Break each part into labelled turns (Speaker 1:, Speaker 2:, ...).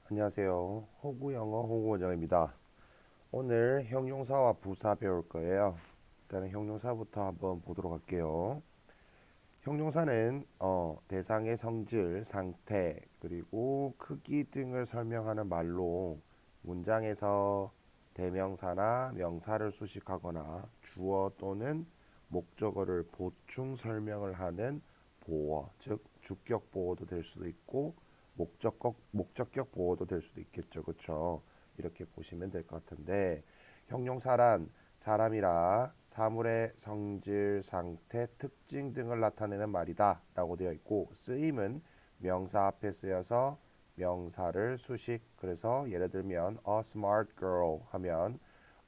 Speaker 1: 안녕하세요. 호구 영어 호구 원장입니다. 오늘 형용사와 부사 배울 거예요. 일단은 형용사부터 한번 보도록 할게요. 형용사는 대상의 성질, 상태, 그리고 크기 등을 설명하는 말로 문장에서 대명사나 명사를 수식하거나 주어 또는 목적어를 보충 설명을 하는 보어, 즉 주격 보어도 될 수도 있고 목적격 보어도 될 수도 있겠죠. 그렇죠? 이렇게 보시면 될 것 같은데 형용사란 사람이라 사물의 성질, 상태, 특징 등을 나타내는 말이다 라고 되어 있고 쓰임은 명사 앞에 쓰여서 명사를 수식 그래서 예를 들면 a smart girl 하면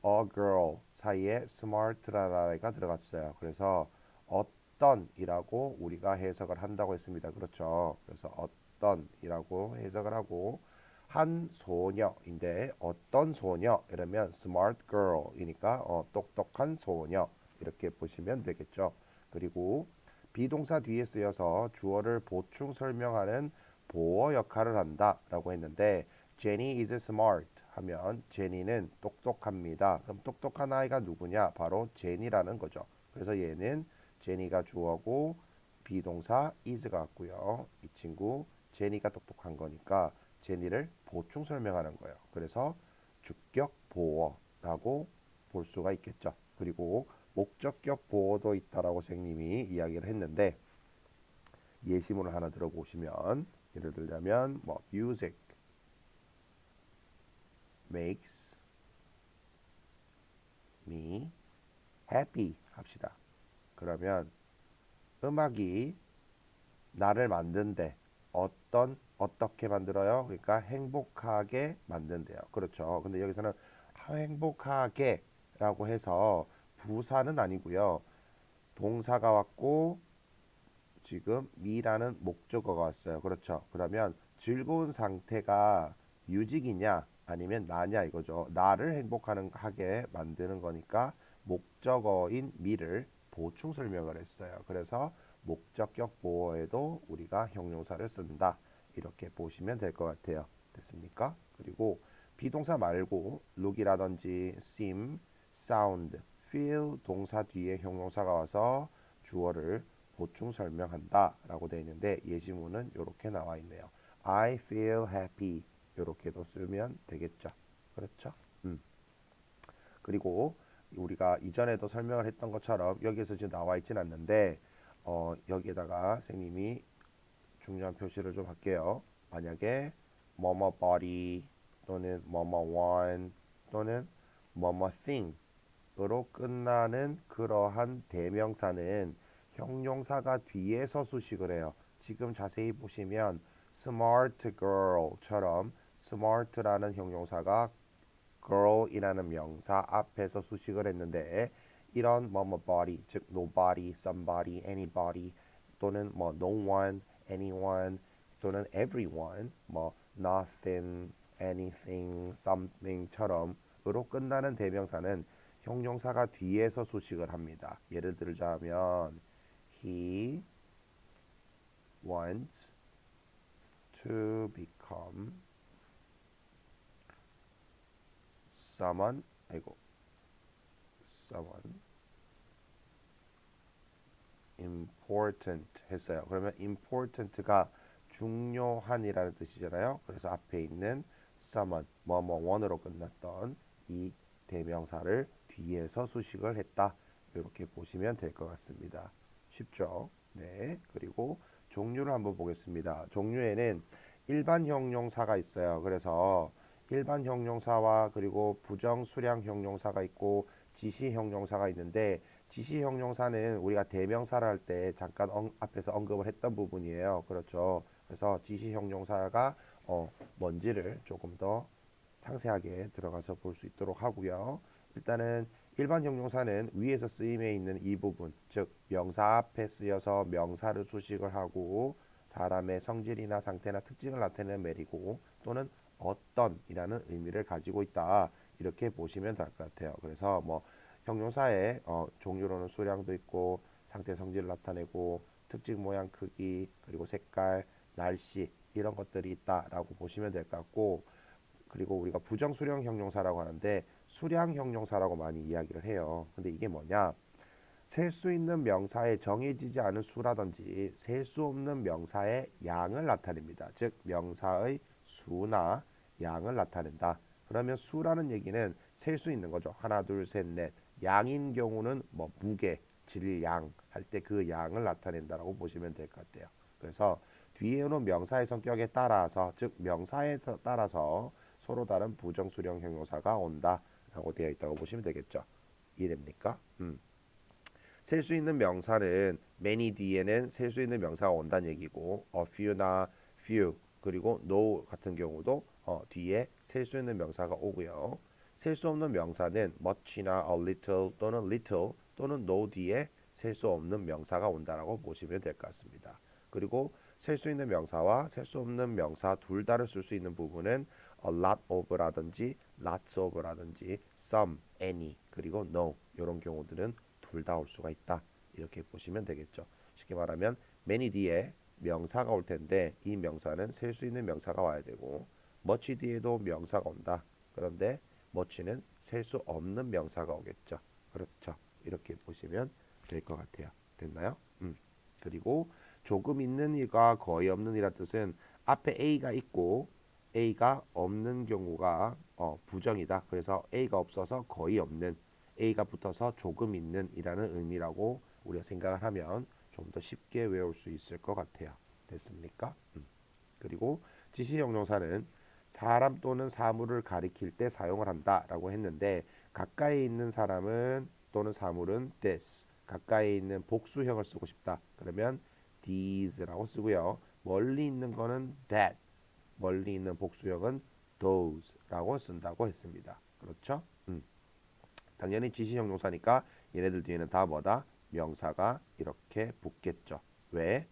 Speaker 1: a girl 사이에 smart라는 아이가 들어갔어요. 그래서 어떤 이라고 우리가 해석을 한다고 했습니다. 그렇죠. 그래서 어떤 이라고 해석을 하고 한 소녀인데 어떤 소녀 이러면 smart girl이니까 똑똑한 소녀 이렇게 보시면 되겠죠. 그리고 비동사 뒤에 쓰여서 주어를 보충 설명하는 보어 역할을 한다 라고 했는데 Jenny is smart 하면 제니는 똑똑합니다. 그럼 똑똑한 아이가 누구냐? 바로 제니라는 거죠. 그래서 얘는 제니가 주어고 비동사 is가 같고요. 이 친구 제니가 똑똑한 거니까 제니를 보충 설명하는 거예요. 그래서 주격 보어라고 볼 수가 있겠죠. 그리고 목적격 보어도 있다라고 선생님이 이야기를 했는데 예시문을 하나 들어보시면 예를 들자면 뭐 music makes me happy 합시다. 그러면 음악이 나를 만든대. 어떻게 만들어요? 그러니까 행복하게 만든대요. 그렇죠. 근데 여기서는 행복하게라고 해서 부사는 아니고요. 동사가 왔고 지금 me라는 목적어가 왔어요. 그렇죠. 그러면 즐거운 상태가 유직이냐 아니면 나냐 이거죠. 나를 행복하는 하게 만드는 거니까 목적어인 me를 보충 설명을 했어요. 그래서 목적격 보어에도 우리가 형용사를 쓴다. 이렇게 보시면 될 것 같아요. 됐습니까? 그리고 비동사 말고 look이라든지 seem, sound, feel 동사 뒤에 형용사가 와서 주어를 보충 설명한다 라고 되어 있는데 예시문은 이렇게 나와 있네요. I feel happy 이렇게도 쓰면 되겠죠. 그렇죠? 그리고 우리가 이전에도 설명을 했던 것처럼 여기에서 지금 나와 있진 않는데 여기에다가 선생님이 중요한 표시를 좀 할게요. 만약에 뭐뭐 body 또는 뭐뭐 one 또는 뭐뭐 thing으로 끝나는 그러한 대명사는 형용사가 뒤에서 수식을 해요. 지금 자세히 보시면 smart girl처럼 smart라는 형용사가 girl이라는 명사 앞에서 수식을 했는데 이런 뭐뭐 body 즉 nobody, somebody, anybody 또는 뭐 no one, anyone 또는 everyone 뭐 nothing, anything, something처럼 으로 끝나는 대명사는 형용사가 뒤에서 수식을 합니다. 예를 들자면 he wants to become someone 아이고 someone important 했어요. 그러면 important가 중요한이라는 뜻이잖아요. 그래서 앞에 있는 someone 뭐뭐원으로 끝났던 이 대명사를 뒤에서 수식을 했다. 이렇게 보시면 될 것 같습니다. 쉽죠? 네. 그리고 종류를 한번 보겠습니다. 종류에는 일반 형용사가 있어요. 그래서 일반 형용사와 그리고 부정 수량 형용사가 있고 지시 형용사가 있는데 지시 형용사는 우리가 대명사를 할 때 잠깐 앞에서 언급을 했던 부분이에요. 그렇죠. 그래서 지시 형용사가 뭔지를 조금 더 상세하게 들어가서 볼 수 있도록 하고요. 일단은 일반 형용사는 위에서 쓰임에 있는 이 부분, 즉 명사 앞에 쓰여서 명사를 수식을 하고 사람의 성질이나 상태나 특징을 나타내는 말이고 또는 어떤이라는 의미를 가지고 있다. 이렇게 보시면 될 것 같아요. 그래서 뭐 형용사의 종류로는 수량도 있고 상태 성질을 나타내고 특징 모양 크기 그리고 색깔 날씨 이런 것들이 있다라고 보시면 될 것 같고, 그리고 우리가 부정수령 형용사라고 하는데 수량 형용사라고 많이 이야기를 해요. 근데 이게 뭐냐? 셀 수 있는 명사에 정해지지 않은 수라든지 셀 수 없는 명사의 양을 나타냅니다. 즉 명사의 수나 양을 나타낸다. 그러면 수라는 얘기는 셀 수 있는 거죠. 하나, 둘, 셋, 넷. 양인 경우는 뭐 무게, 질량 할 때 그 양을 나타낸다라고 보시면 될 것 같아요. 그래서 뒤에 오는 명사의 성격에 따라서 즉 명사에 따라서 서로 다른 부정수령 형용사가 온다라고 되어 있다고 보시면 되겠죠. 이해됩니까? 셀 수 있는 명사는 many 뒤에는 셀 수 있는 명사가 온다는 얘기고 a few나 few 그리고 no 같은 경우도 뒤에 셀 수 있는 명사가 오고요. 셀 수 없는 명사는 much나 a little 또는 little 또는 no 뒤에 셀 수 없는 명사가 온다라고 보시면 될 것 같습니다. 그리고 셀 수 있는 명사와 셀 수 없는 명사 둘 다를 쓸 수 있는 부분은 a lot of라든지 lots of라든지 some, any 그리고 no 이런 경우들은 둘 다 올 수가 있다. 이렇게 보시면 되겠죠. 쉽게 말하면 many 뒤에 명사가 올 텐데 이 명사는 셀 수 있는 명사가 와야 되고 much 뒤에도 명사가 온다. 그런데 much는 셀 수 없는 명사가 오겠죠. 그렇죠. 이렇게 보시면 될 것 같아요. 됐나요? 그리고 조금 있는 이가 거의 없는 이라 뜻은 앞에 A가 있고 A가 없는 경우가 부정이다. 그래서 A가 없어서 거의 없는 A가 붙어서 조금 있는 이라는 의미라고 우리가 생각을 하면 좀 더 쉽게 외울 수 있을 것 같아요. 됐습니까? 그리고 지시형용사는 사람 또는 사물을 가리킬 때 사용을 한다라고 했는데 가까이 있는 사람은 또는 사물은 this 가까이 있는 복수형을 쓰고 싶다. 그러면 these라고 쓰고요. 멀리 있는 거는 that 멀리 있는 복수형은 those라고 쓴다고 했습니다. 그렇죠? 당연히 지시형용사니까 얘네들 뒤에는 다 뭐다? 명사가 이렇게 붙겠죠. 왜?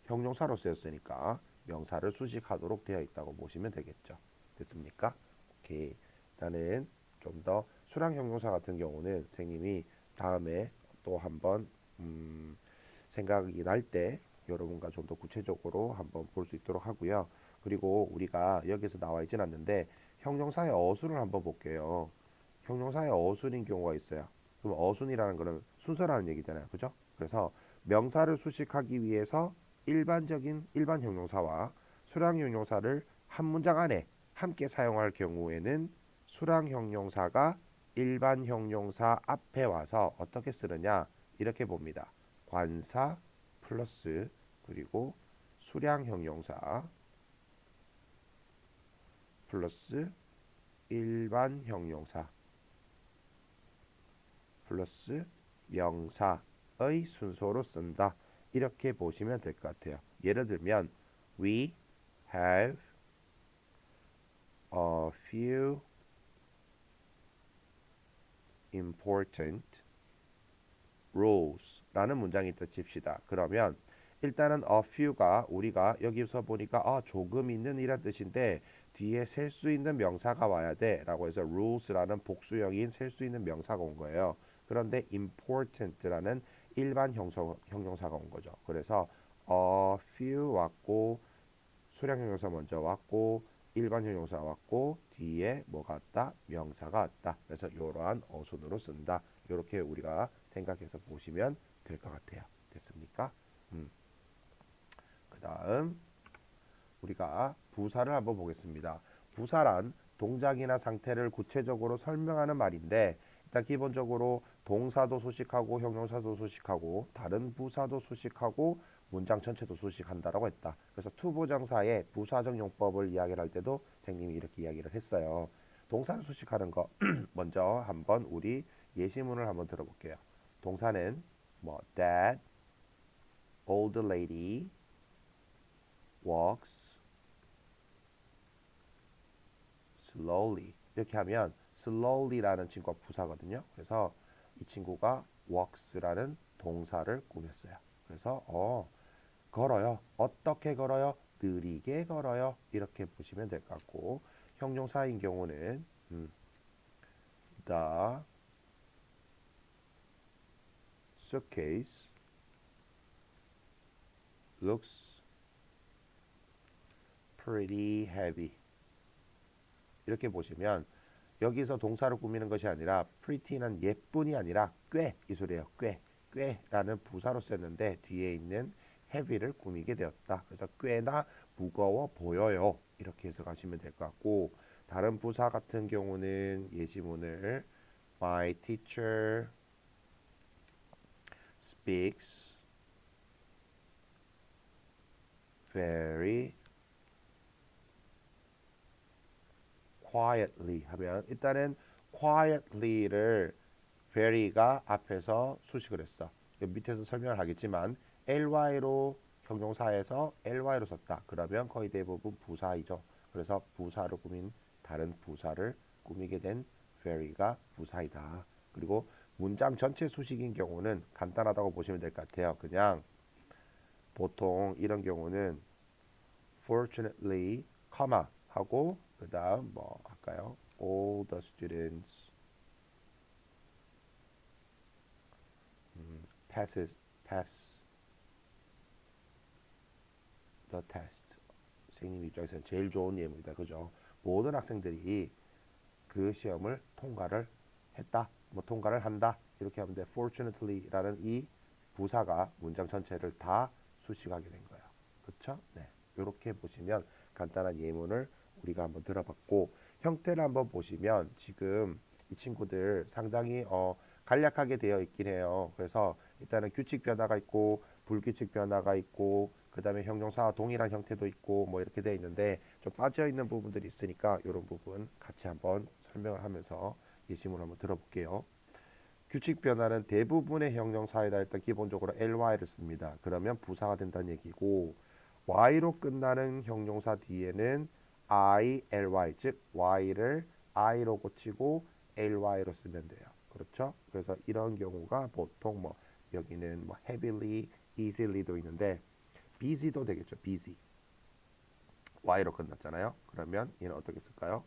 Speaker 1: 형용사로 쓰였으니까 명사를 수식하도록 되어 있다고 보시면 되겠죠. 됐습니까? 오케이. 일단은 좀 더 수량 형용사 같은 경우는 선생님이 다음에 또 한번 생각이 날 때 여러분과 좀 더 구체적으로 한번 볼 수 있도록 하고요. 그리고 우리가 여기서 나와 있진 않는데 형용사의 어순을 한번 볼게요. 형용사의 어순인 경우가 있어요. 그럼 어순이라는 거는 순서라는 얘기잖아요. 그죠? 그래서 명사를 수식하기 위해서 일반적인 일반 형용사와 수량 형용사를 한 문장 안에 함께 사용할 경우에는 수량 형용사가 일반 형용사 앞에 와서 어떻게 쓰느냐 이렇게 봅니다. 관사 플러스 그리고 수량 형용사 플러스 일반 형용사 플러스 명사의 순서로 쓴다. 이렇게 보시면 될 것 같아요. 예를 들면 We have a few important rules 라는 문장이 있다 칩시다. 그러면 일단은 a few가 우리가 여기서 보니까 조금 있는 이란 뜻인데 뒤에 셀 수 있는 명사가 와야 돼 라고 해서 rules라는 복수형인 셀 수 있는 명사가 온 거예요. 그런데 important라는 일반 형용사가 온 거죠. 그래서 a few 왔고 수량 형용사 먼저 왔고 일반 형용사 왔고 뒤에 뭐가 왔다? 명사가 왔다. 그래서 이러한 어순으로 쓴다. 이렇게 우리가 생각해서 보시면 될 것 같아요. 됐습니까? 그 다음 우리가 부사를 한번 보겠습니다. 부사란 동작이나 상태를 구체적으로 설명하는 말인데 일단 기본적으로 동사도 수식하고 형용사도 수식하고 다른 부사도 수식하고 문장 전체도 수식한다라고 했다. 그래서 투부정사의 부사적 용법을 이야기를 할 때도 선생님이 이렇게 이야기를 했어요. 동사를 수식하는 거 먼저 한번 우리 예시문을 한번 들어볼게요. 동사는 뭐 that old lady walks slowly 이렇게 하면 slowly라는 친구가 부사거든요. 그래서 이 친구가 walks라는 동사를 꾸몄어요. 그래서 걸어요. 어떻게 걸어요? 느리게 걸어요. 이렇게 보시면 될 것 같고 형용사인 경우는 the suitcase looks pretty heavy. 이렇게 보시면 여기서 동사를 꾸미는 것이 아니라 pretty는 예쁜이 아니라 꽤 이 소리예요. 꽤라는 부사로 썼는데 뒤에 있는 heavy를 꾸미게 되었다. 그래서 꽤나 무거워 보여요. 이렇게 해석하시면 될 것 같고 다른 부사 같은 경우는 예시문을 My teacher speaks very quietly 하면 일단은 quietly를 very가 앞에서 수식을 했어. 밑에서 설명을 하겠지만 ly로 형용사에서 ly로 썼다. 그러면 거의 대부분 부사이죠. 그래서 부사로 꾸민 다른 부사를 꾸미게 된 very가 부사이다. 그리고 문장 전체 수식인 경우는 간단하다고 보시면 될 것 같아요. 그냥 보통 이런 경우는 fortunately, 하고 그 다음 뭐 할까요? All the students pass the test. 선생님 입장에서는 제일 좋은 예문이다. 그죠? 모든 학생들이 그 시험을 통과를 했다. 뭐 통과를 한다. 이렇게 하면 돼. Fortunately라는 이 부사가 문장 전체를 다 수식하게 된 거예요. 그렇죠? 네. 이렇게 보시면 간단한 예문을 우리가 한번 들어봤고 형태를 한번 보시면 지금 이 친구들 상당히 간략하게 되어 있긴 해요. 그래서 일단은 규칙 변화가 있고 불규칙 변화가 있고 그 다음에 형용사와 동일한 형태도 있고 뭐 이렇게 되어 있는데 좀 빠져 있는 부분들이 있으니까 이런 부분 같이 한번 설명을 하면서 예시문 한번 들어볼게요. 규칙 변화는 대부분의 형용사에다 일단 기본적으로 ly를 씁니다. 그러면 부사가 된다는 얘기고 y로 끝나는 형용사 뒤에는 ily 즉 y를 i로 고치고 ly로 쓰면 돼요. 그렇죠? 그래서 이런 경우가 보통 뭐 여기는 뭐 heavily, easily도 있는데 busy도 되겠죠. busy. y로 끝났잖아요. 그러면 얘는 어떻게 쓸까요?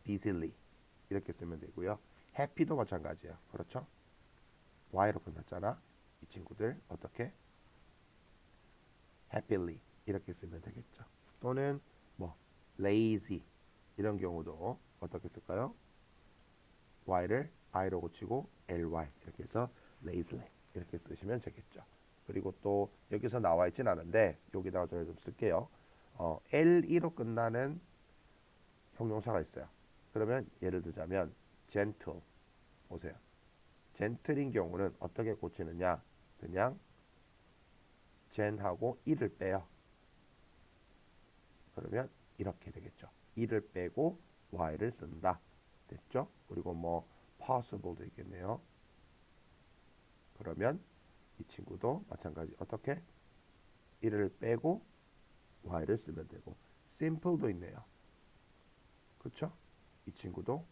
Speaker 1: busily 이렇게 쓰면 되고요. happy도 마찬가지예요. 그렇죠? y로 끝났잖아. 이 친구들 어떻게? happily 이렇게 쓰면 되겠죠. 또는 뭐 lazy 이런 경우도 어떻게 쓸까요? y를 i로 고치고 ly 이렇게 해서 lazily 이렇게 쓰시면 되겠죠. 그리고 또 여기서 나와 있진 않은데 여기다가 제가 좀 쓸게요. le로 끝나는 형용사가 있어요. 그러면 예를 들자면 gentle 보세요. gentle인 경우는 어떻게 고치느냐? 그냥 gen하고 e를 빼요. 그러면 이렇게 되겠죠. e를 빼고 y를 쓴다. 됐죠? 그리고 뭐 possible도 있겠네요. 그러면 이 친구도 마찬가지 어떻게? e를 빼고 y를 쓰면 되고 simple도 있네요. 그렇죠? 이 친구도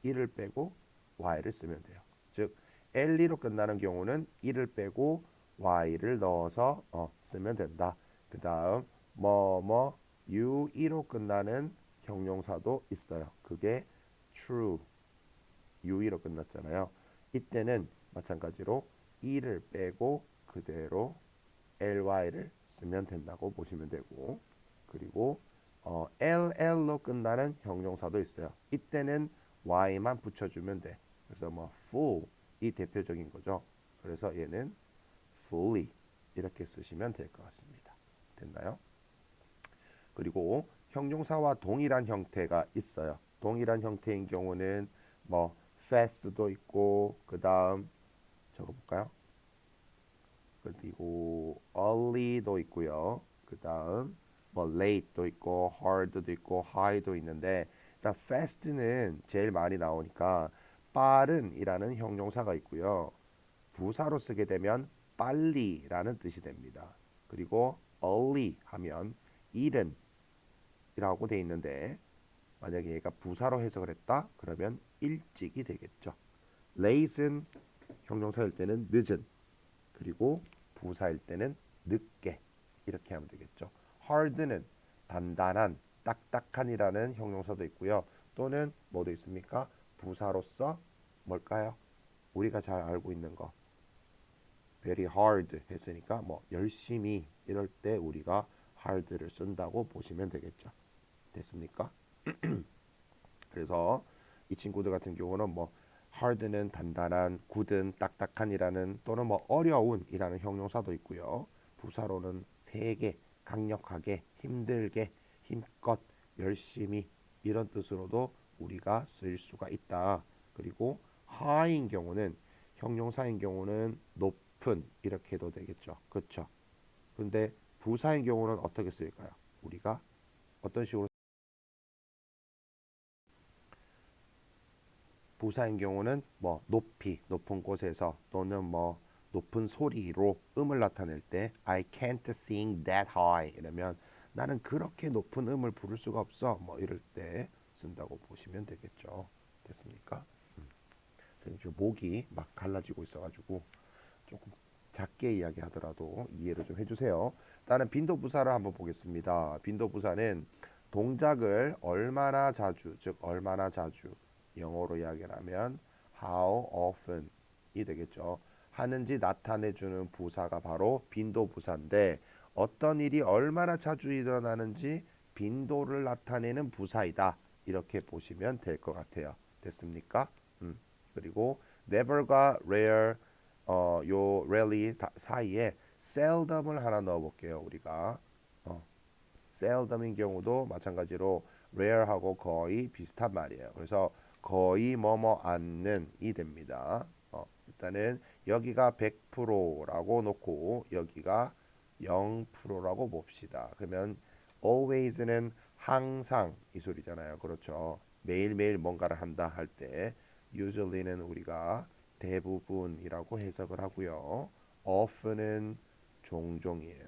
Speaker 1: e를 빼고 y를 쓰면 돼요. 즉 le로 끝나는 경우는 e를 빼고 y를 넣어서 쓰면 된다. 그 다음 뭐뭐 ue로 끝나는 형용사도 있어요. 그게 true, ue로 끝났잖아요. 이때는 마찬가지로 e를 빼고 그대로 ly를 쓰면 된다고 보시면 되고 그리고 ll로 끝나는 형용사도 있어요. 이때는 y만 붙여주면 돼. 그래서 뭐 full이 대표적인 거죠. 그래서 얘는 fully 이렇게 쓰시면 될 것 같습니다. 됐나요? 그리고 형용사와 동일한 형태가 있어요. 동일한 형태인 경우는 뭐 fast도 있고 그 다음 적어볼까요? 그리고 early도 있고요. 그 다음 뭐 late도 있고 hard도 있고 high도 있는데 일단 fast는 제일 많이 나오니까 빠른이라는 형용사가 있고요. 부사로 쓰게 되면 빨리라는 뜻이 됩니다. 그리고 early 하면 이른이라고 돼 있는데 만약에 얘가 부사로 해석을 했다 그러면 일찍이 되겠죠. late는 형용사일 때는 늦은 그리고 부사일 때는 늦게 이렇게 하면 되겠죠. hard는 단단한, 딱딱한이라는 형용사도 있고요. 또는 뭐도 있습니까? 부사로서 뭘까요? 우리가 잘 알고 있는 거 very hard 했으니까 뭐 열심히 이럴 때 우리가 hard를 쓴다고 보시면 되겠죠. 됐습니까? 그래서 이 친구들 같은 경우는 뭐 hard는 단단한, good은 딱딱한이라는 또는 뭐 어려운이라는 형용사도 있고요. 부사로는 세게, 강력하게, 힘들게, 힘껏, 열심히 이런 뜻으로도 우리가 쓸 수가 있다. 그리고 high인 경우는 형용사인 경우는 높은 이렇게 해도 되겠죠. 그렇죠? 근데 부사인 경우는 어떻게 쓸까요? 우리가 어떤 식으로 부사인 경우는 뭐 높이, 높은 곳에서 또는 뭐 높은 소리로 음을 나타낼 때 I can't sing that high 이러면 나는 그렇게 높은 음을 부를 수가 없어. 뭐 이럴 때 쓴다고 보시면 되겠죠. 됐습니까? 선생님 지금 목이 막 갈라지고 있어가지고 조금 작게 이야기하더라도 이해를 좀 해주세요. 일단은 빈도부사를 한번 보겠습니다. 빈도부사는 동작을 얼마나 자주, 즉 얼마나 자주 영어로 이야기를 하면 how often 이 되겠죠. 하는지 나타내주는 부사가 바로 빈도부사인데 어떤 일이 얼마나 자주 일어나는지 빈도를 나타내는 부사이다. 이렇게 보시면 될 것 같아요. 됐습니까? 그리고 never과 rare 요 rarely 사이에 seldom을 하나 넣어볼게요. 우리가 seldom인 경우도 마찬가지로 rare하고 거의 비슷한 말이에요. 그래서 거의 뭐뭐 않는이 됩니다. 일단은 여기가 100%라고 놓고 여기가 0%라고 봅시다. 그러면 always는 항상 이 소리잖아요. 그렇죠. 매일매일 뭔가를 한다 할 때 usually는 우리가 대부분이라고 해석을 하고요. often은 종종이에요.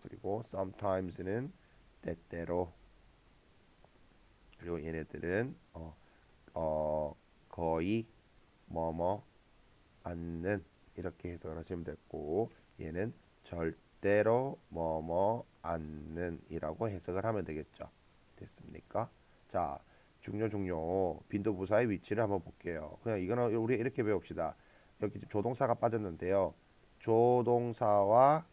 Speaker 1: 그리고 sometimes는 때때로. 그리고 얘네들은 거의 뭐뭐 않는 이렇게 해석을 하시면 됐고 얘는 절대로 뭐뭐 않는 이라고 해석을 하면 되겠죠. 됐습니까? 자, 중요 빈도부사의 위치를 한번 볼게요. 그냥 이거는 우리 이렇게 배웁시다. 여기 조동사가 빠졌는데요. 조동사와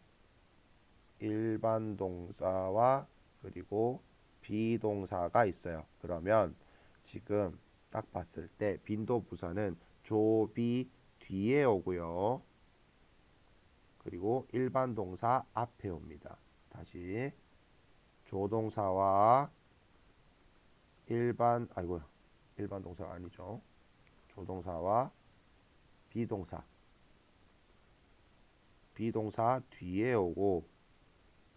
Speaker 1: 일반 동사와 그리고 비동사가 있어요. 그러면 지금 딱 봤을 때 빈도부사는 조비 뒤에 오고요. 그리고 일반 동사 앞에 옵니다. 다시 조동사와 일반 동사가 아니죠. 조동사와 비동사 뒤에 오고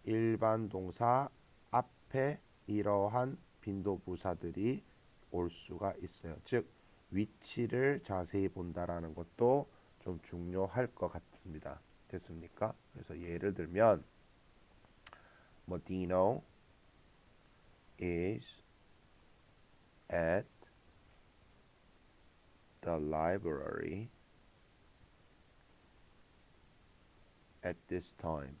Speaker 1: 일반 동사 앞에 이러한 빈도부사들이 올 수가 있어요. 즉 위치를 자세히 본다라는 것도 좀 중요할 것 같습니다. 됐습니까? 그래서 예를 들면 뭐 Dino is at the library at this time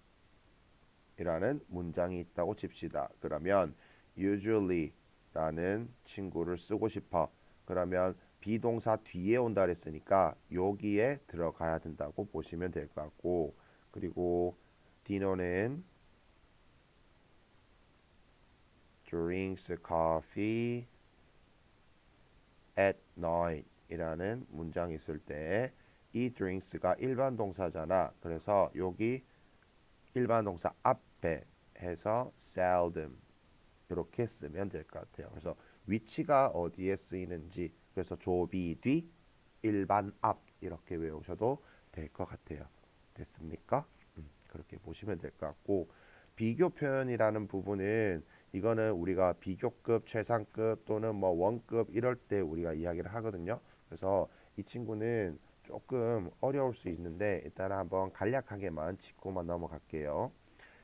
Speaker 1: 이라는 문장이 있다고 칩시다. 그러면 usually 라는 친구를 쓰고 싶어. 그러면 비동사 뒤에 온다 그랬으니까 여기에 들어가야 된다고 보시면 될 것 같고 그리고 디노는 drinks coffee at night 이라는 문장이 있을 때 이 drinks가 일반 동사잖아. 그래서 여기 일반 동사 앞에 해서 seldom 이렇게 쓰면 될 것 같아요. 그래서 위치가 어디에 쓰이는지 그래서 조비 뒤 일반 앞 이렇게 외우셔도 될 것 같아요. 됐습니까? 그렇게 보시면 될 것 같고 비교 표현이라는 부분은 이거는 우리가 비교급, 최상급 또는 뭐 원급 이럴 때 우리가 이야기를 하거든요. 그래서 이 친구는 조금 어려울 수 있는데 일단 한번 간략하게만 짚고만 넘어갈게요.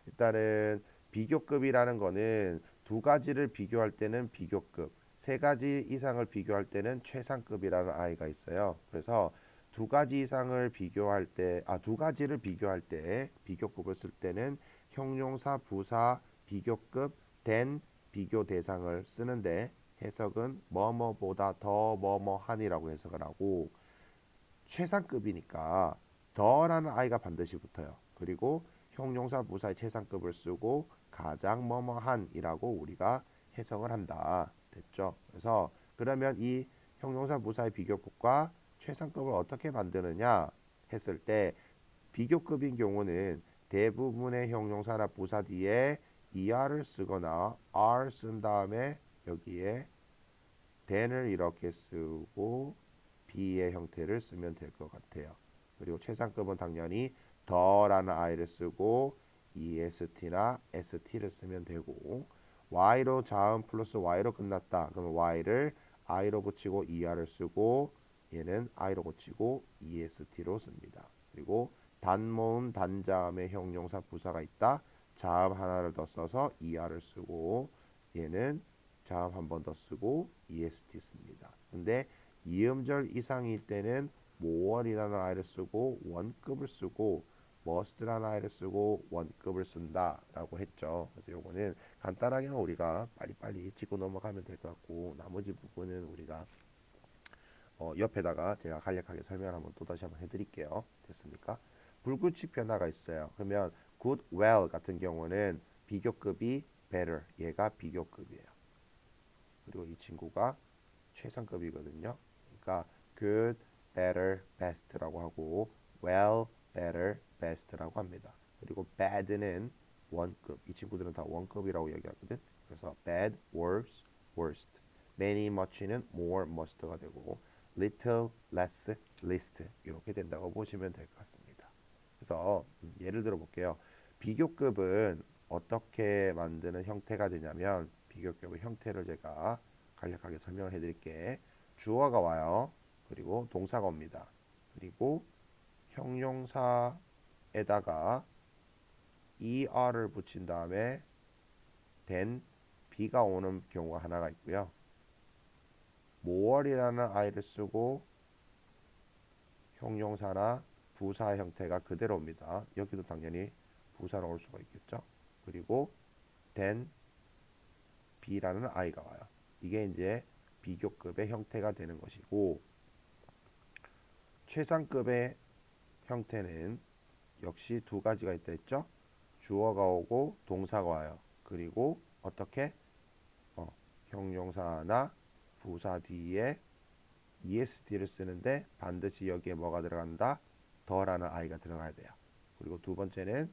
Speaker 1: 일단은 비교급이라는 거는 두 가지를 비교할 때는 비교급, 세 가지 이상을 비교할 때는 최상급이라는 아이가 있어요. 그래서 두 가지 이상을 비교할 때, 두 가지를 비교할 때 비교급을 쓸 때는 형용사, 부사, 비교급, 된 비교 대상을 쓰는데 해석은 뭐뭐보다 더 뭐뭐한이라고 해석을 하고 최상급이니까 더라는 아이가 반드시 붙어요. 그리고 형용사 부사의 최상급을 쓰고 가장 뭐뭐한이라고 우리가 해석을 한다. 됐죠? 그래서 그러면 이 형용사 부사의 비교급과 최상급을 어떻게 만드느냐 했을 때 비교급인 경우는 대부분의 형용사나 부사 뒤에 er를 쓰거나 are 쓴 다음에 여기에 than을 이렇게 쓰고 be의 형태를 쓰면 될 것 같아요. 그리고 최상급은 당연히 더라는 i를 쓰고 est나 st를 쓰면 되고 y로 자음 플러스 y로 끝났다. 그러면 y를 i로 붙이고 er를 쓰고 얘는 i로 붙이고 est로 씁니다. 그리고 단모음 단자음의 형용사 부사가 있다. 자음 하나를 더 써서 er를 쓰고 얘는 자음 한 번 더 쓰고 est 씁니다. 근데 이음절 이상일 때는 more이라는 i를 쓰고 원급을 쓰고 must라는 i를 쓰고 원급을 쓴다라고 했죠. 그래서 요거는 간단하게 우리가 빨리빨리 짚고 넘어가면 될 것 같고 나머지 부분은 우리가 옆에다가 제가 간략하게 설명을 한번 또다시 한번 해드릴게요. 됐습니까? 불규칙 변화가 있어요. 그러면 good, well 같은 경우는 비교급이 better, 얘가 비교급이에요. 그리고 이 친구가 최상급이거든요. 그러니까 good, better, best라고 하고 well, better, best라고 합니다. 그리고 bad는 원급. 이 친구들은 다 원급이라고 얘기하거든. 그래서 bad, worse, worst. many, much는 more, must가 되고 little, less, least 이렇게 된다고 보시면 될 것 같습니다. 그래서 예를 들어 볼게요. 비교급은 어떻게 만드는 형태가 되냐면 비교급의 형태를 제가 간략하게 설명을 해드릴게. 주어가 와요. 그리고 동사가 옵니다. 그리고 형용사에다가 er를 붙인 다음에 then be가 오는 경우가 하나가 있고요. more이라는 i를 쓰고 형용사나 부사 형태가 그대로 옵니다. 여기도 당연히 부사로 올 수가 있겠죠. 그리고 then b라는 i가 와요. 이게 이제 비교급의 형태가 되는 것이고 최상급의 형태는 역시 두 가지가 있다 했죠. 주어가 오고 동사가 와요. 그리고 어떻게 형용사나 부사 뒤에 est를 쓰는데 반드시 여기에 뭐가 들어간다? 더라는 i가 들어가야 돼요. 그리고 두 번째는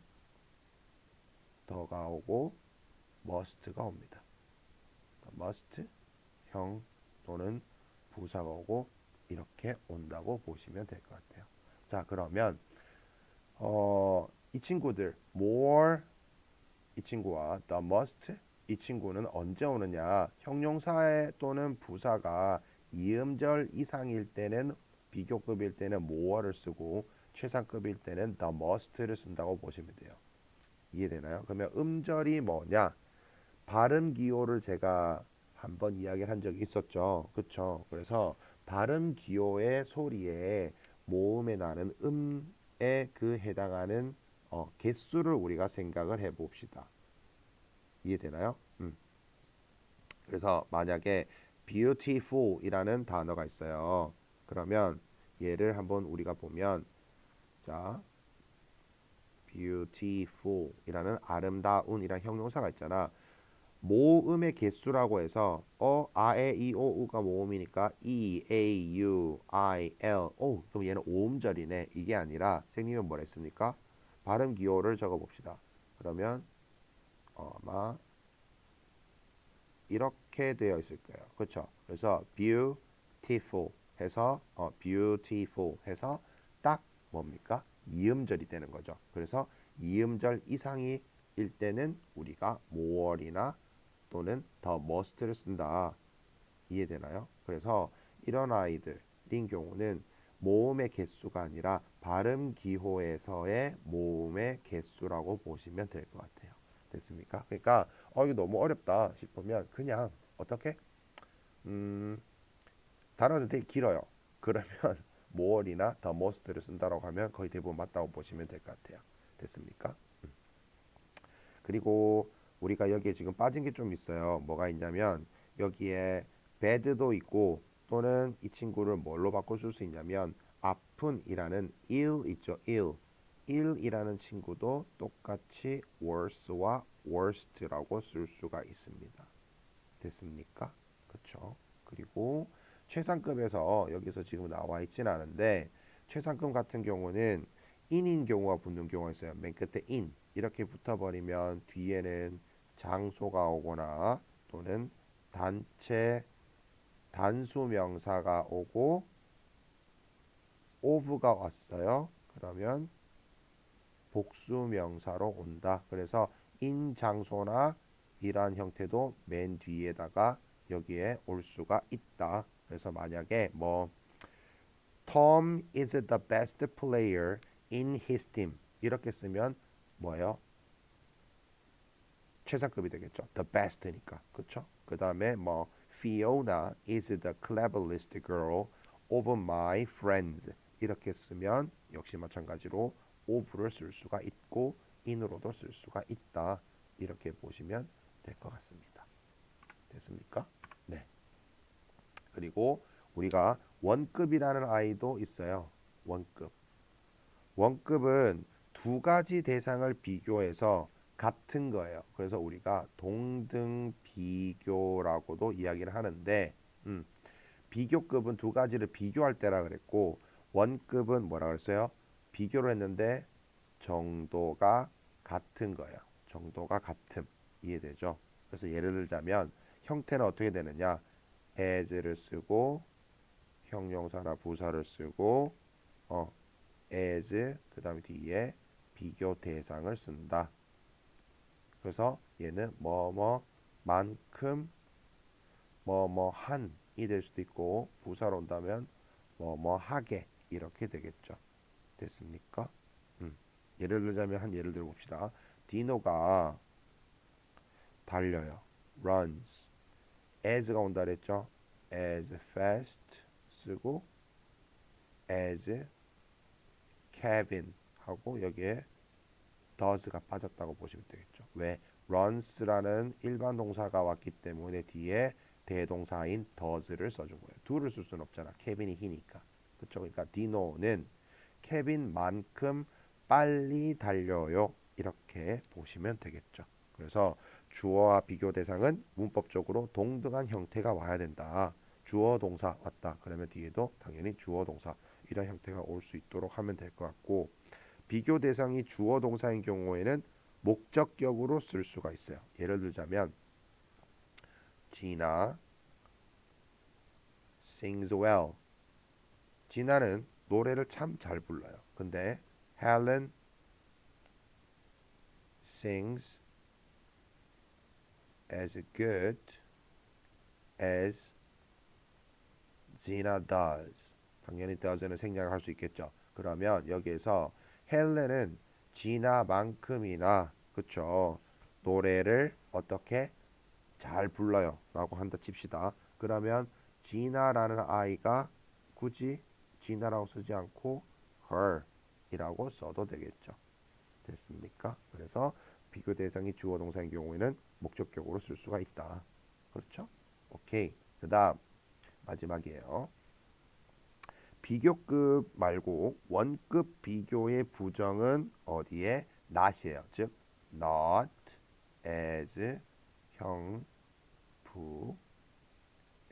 Speaker 1: 더가 오고 must가 옵니다. must 형 또는 부사가 오고 이렇게 온다고 보시면 될 것 같아요. 자, 그러면 이 친구들 more 이 친구와 the must 이 친구는 언제 오느냐? 형용사에 또는 부사가 이음절 이상일 때는 비교급일 때는 more를 쓰고 최상급일 때는 the must를 쓴다고 보시면 돼요. 이해되나요? 그러면 음절이 뭐냐? 발음 기호를 제가 한번 이야기를 한 적이 있었죠. 그쵸? 그래서 발음 기호의 소리에 모음에 나는 음에 그 해당하는 개수를 우리가 생각을 해 봅시다. 이해되나요? 그래서 만약에 beautiful이라는 단어가 있어요. 그러면 얘를 한번 우리가 보면 자, beautiful이라는 아름다운이라는 형용사가 있잖아. 모음의 개수라고 해서 아에 이 오 우가 모음이니까 e a u i l 오 그럼 얘는 오음절이네. 이게 아니라 선생님은 뭐라 했습니까? 발음 기호를 적어 봅시다. 그러면 아마 이렇게 되어 있을 거예요. 그렇죠? 그래서 beautiful 해서 beautiful 해서 딱 뭡니까? 이음절이 되는 거죠. 그래서 이음절 이상일 때는 우리가 more이나 또는 the must를 쓴다. 이해되나요? 그래서 이런 아이들인 경우는 모음의 개수가 아니라 발음 기호에서의 모음의 개수라고 보시면 될 것 같아요. 됐습니까? 그러니까 이거 너무 어렵다 싶으면 그냥 어떻게 단어는 되게 길어요. 그러면 more이나 the must를 쓴다라고 하면 거의 대부분 맞다고 보시면 될 것 같아요. 됐습니까? 그리고 우리가 여기에 지금 빠진 게 좀 있어요. 뭐가 있냐면 여기에 bad도 있고 또는 이 친구를 뭘로 바꿔 줄 수 있냐면 아픈이라는 ill 있죠. ill. ill이라는 친구도 똑같이 worse와 worst라고 쓸 수가 있습니다. 됐습니까? 그쵸? 그리고 최상급에서 여기서 지금 나와 있진 않은데 최상급 같은 경우는 in인 경우가 붙는 경우가 있어요. 맨 끝에 in 이렇게 붙어버리면 뒤에는 장소가 오거나 또는 단체 단수 명사가 오고 of가 왔어요. 그러면 복수 명사로 온다. 그래서 in 장소나 이러한 형태도 맨 뒤에다가 여기에 올 수가 있다. 그래서 만약에 뭐 Tom is the best player in his team 이렇게 쓰면 뭐예요? 최상급이 되겠죠. The best니까. 그쵸? 그 다음에 뭐 Fiona is the cleverest girl of my friends 이렇게 쓰면 역시 마찬가지로 of를 쓸 수가 있고 in으로도 쓸 수가 있다. 이렇게 보시면 될 것 같습니다. 됐습니까? 네. 그리고 우리가 원급이라는 아이도 있어요. 원급. 원급은 두 가지 대상을 비교해서 같은 거예요. 그래서 우리가 동등 비교라고도 이야기를 하는데 비교급은 두 가지를 비교할 때라 그랬고 원급은 뭐라 그랬어요? 비교를 했는데 정도가 같은 거예요. 정도가 같음. 이해되죠? 그래서 예를 들자면 형태는 어떻게 되느냐? as를 쓰고 형용사나 부사를 쓰고 as 그 다음에 뒤에 비교 대상을 쓴다. 그래서 얘는 뭐뭐만큼 뭐뭐한이 될 수도 있고 부사로 온다면 뭐뭐하게 이렇게 되겠죠. 됐습니까? 예를 들자면 한 예를 들어 봅시다. 디노가 달려요. runs. as가 온다 그랬죠. as fast 쓰고 as Kevin 하고 여기에 does가 빠졌다고 보시면 되겠죠. 왜? runs라는 일반 동사가 왔기 때문에 뒤에 대동사인 does를 써준 거예요. do를 쓸 수는 없잖아. 케빈이 히니까. 그쵸? 그러니까 디노는 케빈만큼 빨리 달려요. 이렇게 보시면 되겠죠. 그래서 주어와 비교 대상은 문법적으로 동등한 형태가 와야 된다. 주어 동사 왔다. 그러면 뒤에도 당연히 주어 동사 이런 형태가 올 수 있도록 하면 될 것 같고 비교 대상이 주어 동사인 경우에는 목적격으로 쓸 수가 있어요. 예를 들자면 Gina sings well. 지나는 노래를 참 잘 불러요. 근데 Helen sings as good as Gina does. 당연히 does는 생략을 할 수 있겠죠. 그러면 여기에서 헬렌은 지나만큼이나 그쵸 노래를 어떻게 잘 불러요 라고 한다 칩시다. 그러면 지나라는 아이가 굳이 지나라고 쓰지 않고 her 이라고 써도 되겠죠. 됐습니까? 그래서 비교 대상이 주어 동사인 경우에는 목적격으로 쓸 수가 있다. 그렇죠? 오케이. 그 다음 마지막이에요. 비교급 말고 원급 비교의 부정은 어디에? not이에요. 즉 not as 형, 부,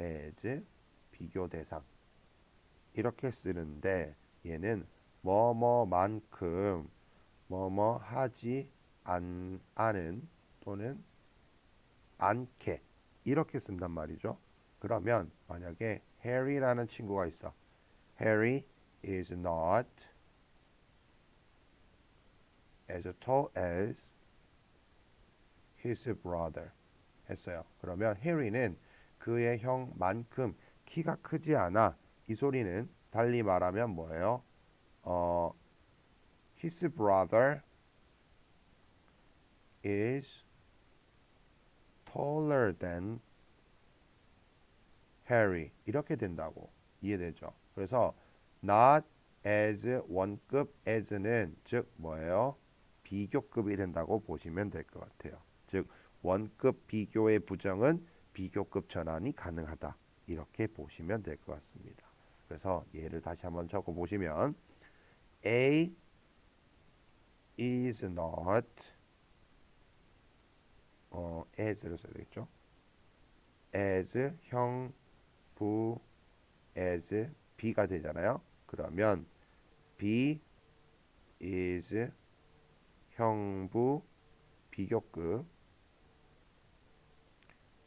Speaker 1: as 비교 대상 이렇게 쓰는데 얘는 뭐뭐만큼 뭐뭐 하지 않은 또는 않게 이렇게 쓴단 말이죠. 그러면 만약에 Harry라는 친구가 있어. Harry is not as tall as his brother 했어요. 그러면 해리는 그의 형만큼 키가 크지 않아. 이 소리는 달리 말하면 뭐예요? 어, his brother is taller than Harry 이렇게 된다고 이해되죠? 그래서 not as 원급 as는 즉 뭐예요? 비교급이 된다고 보시면 될 것 같아요. 즉 원급 비교의 부정은 비교급 전환이 가능하다. 이렇게 보시면 될 것 같습니다. 그래서 예를 다시 한번 적어 보시면 A is not as를 써야 되겠죠. as 형부 as B가 되잖아요. 그러면 B is 형부 비교급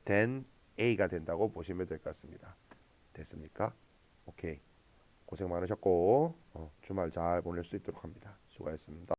Speaker 1: then A가 된다고 보시면 될 것 같습니다. 됐습니까? 오케이. 고생 많으셨고 주말 잘 보낼 수 있도록 합니다. 수고하셨습니다.